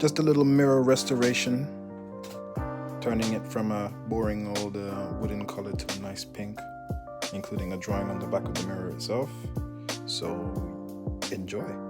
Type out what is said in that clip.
Just a little mirror restoration, turning it from a boring old wooden color to a nice pink, including a drawing on the back of the mirror itself. So enjoy.